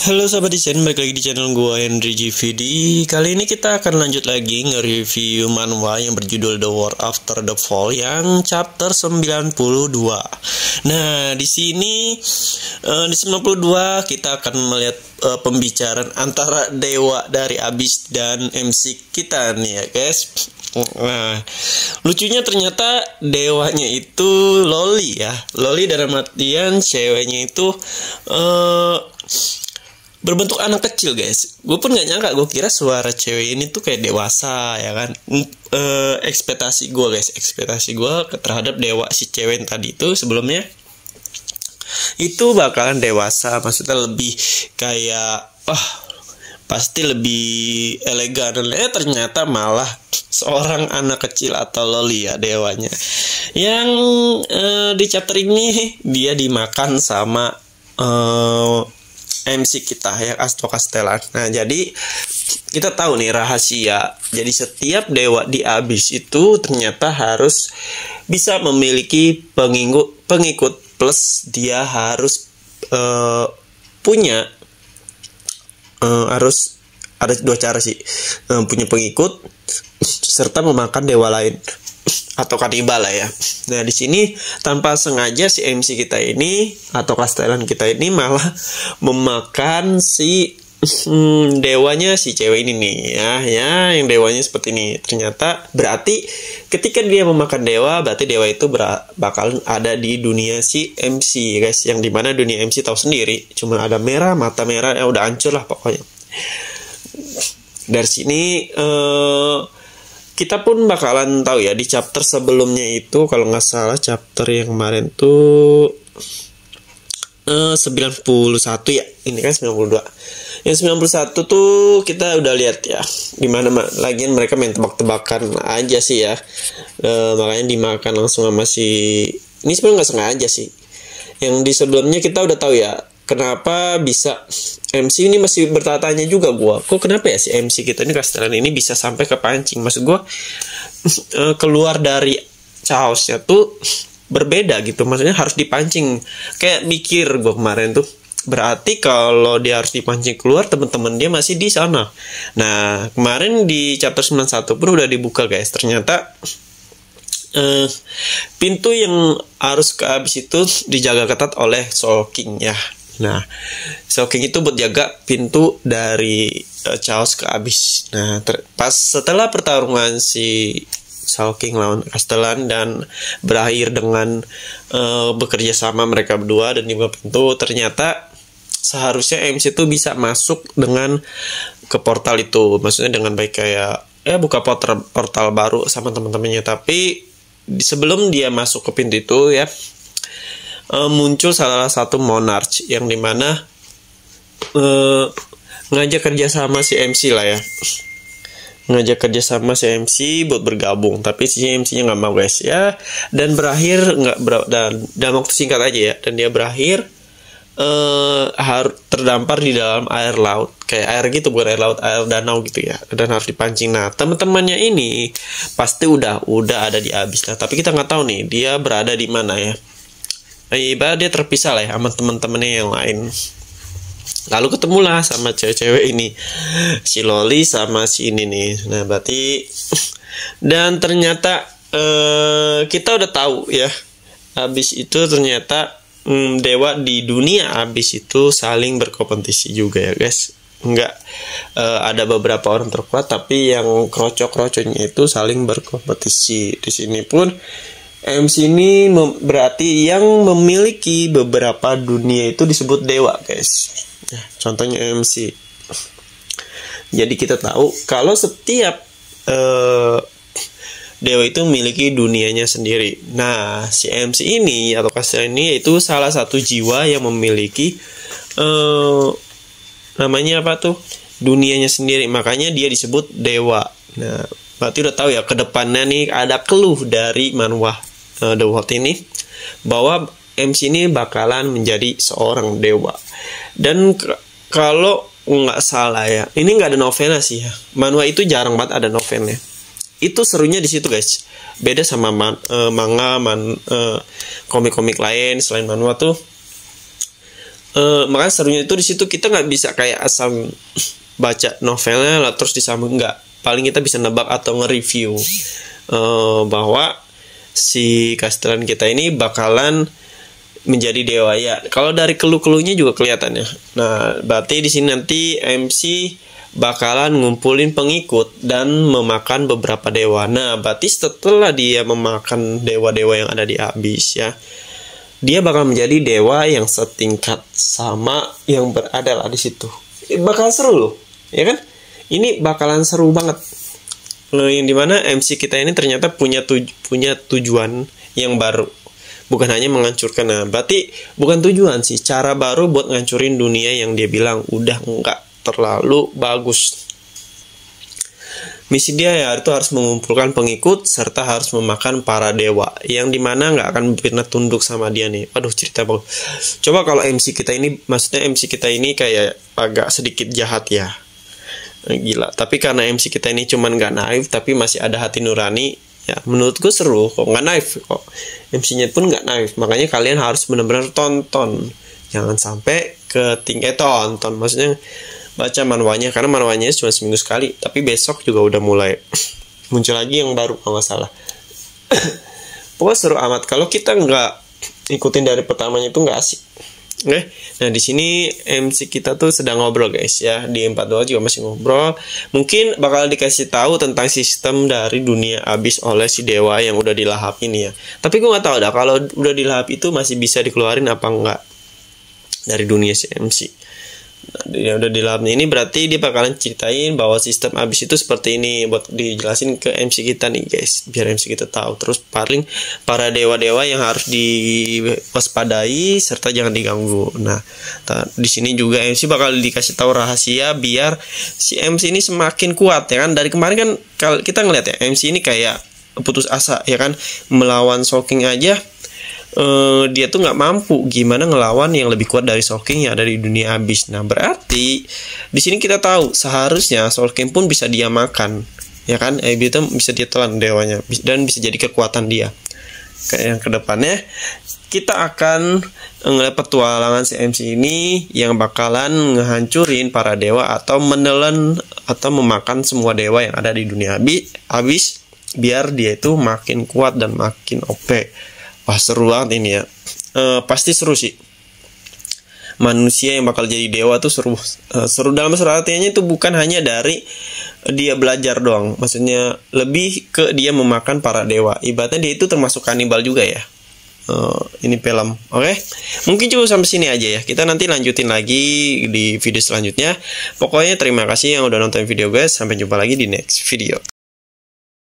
Halo sahabat desain, balik lagi di channel gua Henry GVD. Kali ini kita akan lanjut lagi nge-review manhwa yang berjudul The World After the Fall yang chapter 92. Nah, di sini di 92 kita akan melihat pembicaraan antara dewa dari Abyss dan MC kita nih ya, guys. Nah, lucunya ternyata dewanya itu loli ya. Loli dalam artian ceweknya itu berbentuk anak kecil, guys. Gue pun nggak nyangka, gue kira suara cewek ini tuh kayak dewasa ya kan. Ekspektasi gue, guys, ekspektasi gue terhadap dewa si cewek yang tadi itu sebelumnya itu bakalan dewasa, maksudnya lebih kayak pasti lebih elegan. Ternyata malah seorang anak kecil atau loli ya dewanya. Yang di chapter ini dia dimakan sama MC kita yang Asto Castellan. Nah, jadi kita tahu nih rahasia. Jadi setiap dewa di Abyss itu ternyata harus bisa memiliki pengikut plus dia harus punya harus ada dua cara sih, punya pengikut serta memakan dewa lain atau kanibal lah ya. Nah, di sini tanpa sengaja si MC kita ini atau Castellan kita ini malah memakan si dewanya si cewek ini nih ya, yang dewanya seperti ini. Ternyata berarti ketika dia memakan dewa, berarti dewa itu bakal ada di dunia si MC, guys, yang dimana dunia MC tahu sendiri, cuma ada merah, mata merah, ya udah hancur lah pokoknya. Dari sini kita pun bakalan tahu ya di chapter sebelumnya itu, kalau nggak salah chapter yang kemarin tuh 91 ya, ini kan 92. Yang 91 tuh kita udah lihat ya, dimana lagian mereka main tebak-tebakan aja sih ya, makanya dimakan langsung sama si ini. Sebenarnya nggak sengaja sih. Yang di sebelumnya kita udah tahu ya kenapa bisa MC ini masih bertanya juga gua, kok kenapa ya si MC kita ini Castellan ini bisa sampai kepancing. Maksud gua keluar dari chaosnya tuh berbeda gitu, maksudnya harus dipancing. Kayak mikir gua kemarin tuh, berarti kalau dia harus dipancing keluar, teman-teman dia masih di sana. Nah, kemarin di chapter 91 pun udah dibuka, guys. Ternyata pintu yang harus ke Abyss itu dijaga ketat oleh Soul King ya. Nah, Soul King itu buat jaga pintu dari chaos ke Abyss. Nah, pas setelah pertarungan si Soul King lawan Castellan dan berakhir dengan bekerja sama mereka berdua dan dibuka pintu, ternyata seharusnya MC itu bisa masuk dengan ke portal itu, maksudnya dengan baik, kayak buka portal baru sama teman-temannya. Tapi sebelum dia masuk ke pintu itu ya, muncul salah satu monarch yang dimana ngajak kerja sama si MC lah ya, ngajak kerja sama si MC buat bergabung, tapi si MC-nya nggak mau, guys ya, dan berakhir dan waktu singkat aja ya, dan dia berakhir harus terdampar di dalam air laut, kayak air gitu, bukan air laut, air danau gitu ya, dan harus dipancing. Nah, teman-temannya ini pasti udah ada di Abyss. Nah, tapi kita nggak tahu nih dia berada di mana ya. Ibarat dia terpisah lah ya sama teman-temannya yang lain. Lalu ketemulah sama cewek-cewek ini, si Loli sama si ini nih. Nah, berarti dan ternyata kita udah tahu ya, Abyss itu ternyata dewa di dunia Abyss itu saling berkompetisi juga ya, guys. Enggak ada beberapa orang terkuat, tapi yang krocok-krocoknya itu saling berkompetisi. Di sini pun MC ini berarti yang memiliki beberapa dunia itu disebut dewa, guys. Nah, contohnya MC. Jadi kita tahu kalau setiap dewa itu memiliki dunianya sendiri. Nah, si MC ini atau Castellan ini itu salah satu jiwa yang memiliki namanya apa tuh? Dunianya sendiri. Makanya dia disebut dewa. Nah, berarti udah tahu ya, kedepannya nih ada clue dari manhwa The World ini bahwa MC ini bakalan menjadi seorang dewa. Dan kalau nggak salah ya, ini nggak ada novelnya sih ya. Manhwa itu jarang banget ada novelnya. Itu serunya di situ, guys. Beda sama manga, komik-komik lain selain manhwa tuh Makanya serunya itu di situ kita nggak bisa kayak asal baca novelnya lah terus disambung, nggak. Paling kita bisa nebak atau nge-review bahwa si Castellan kita ini bakalan menjadi dewa ya. Kalau dari clue-cluenya juga kelihatan ya. Nah, berarti di sini nanti MC bakalan ngumpulin pengikut dan memakan beberapa dewa. Nah, berarti setelah dia memakan dewa-dewa yang ada di Abyss ya, dia bakal menjadi dewa yang setingkat sama yang berada lah di situ. Bakal seru loh, ya kan? Ini bakalan seru banget. Yang dimana MC kita ini ternyata punya tujuan yang baru, bukan hanya menghancurkan. Nah, berarti bukan tujuan sih, cara baru buat ngancurin dunia yang dia bilang udah nggak terlalu bagus. Misi dia ya itu harus mengumpulkan pengikut serta harus memakan para dewa yang dimana nggak akan pernah tunduk sama dia nih. Aduh, cerita bagus. Coba kalau MC kita ini, maksudnya MC kita ini kayak agak sedikit jahat ya, gila. Tapi karena MC kita ini cuman nggak naif tapi masih ada hati nurani ya, menurutku seru kok. Nggak naif kok, MC-nya pun nggak naif. Makanya kalian harus benar-benar tonton, jangan sampai tonton, maksudnya baca manhwanya, karena manhwanya cuma seminggu sekali, tapi besok juga udah mulai muncul lagi yang baru kalau nggak salah. Pokoknya seru amat. Kalau kita nggak ikutin dari pertamanya itu nggak asik. Oke, nah di sini MC kita tuh sedang ngobrol guys ya, di 42 juga masih ngobrol. Mungkin bakal dikasih tahu tentang sistem dari dunia Abyss oleh si dewa yang udah dilahap ini ya. Tapi gue nggak tahu dah kalau udah dilahap itu masih bisa dikeluarin apa enggak dari dunia si MC. Nah, dia udah dilahapnya ini berarti dia bakalan ceritain bahwa sistem Abyss itu seperti ini, buat dijelasin ke MC kita nih guys, biar MC kita tahu. Terus paling para dewa-dewa yang harus diwaspadai serta jangan diganggu. Nah, di sini juga MC bakal dikasih tahu rahasia biar si MC ini semakin kuat ya kan. Dari kemarin kan kalau kita ngeliat ya, MC ini kayak putus asa ya kan, melawan Soul King aja dia tuh nggak mampu, gimana ngelawan yang lebih kuat dari Soul King yang ada di dunia Abyss. Nah, berarti di sini kita tahu seharusnya Soul King pun bisa dia makan, ya kan? Itu bisa dia telan dewanya dan bisa jadi kekuatan dia. Kayak yang kedepannya kita akan ngeliat petualangan si MC ini yang bakalan ngehancurin para dewa atau menelan atau memakan semua dewa yang ada di dunia Abyss biar dia itu makin kuat dan makin OP. Wah, seru banget ini ya. Pasti seru sih. Manusia yang bakal jadi dewa tuh seru. Seru dalam artinya itu bukan hanya dari dia belajar doang. Maksudnya lebih ke dia memakan para dewa. Ibaratnya dia itu termasuk kanibal juga ya. Ini film. Oke. Mungkin cukup sampai sini aja ya. Kita nanti lanjutin lagi di video selanjutnya. Pokoknya terima kasih yang udah nonton video guys. Sampai jumpa lagi di next video.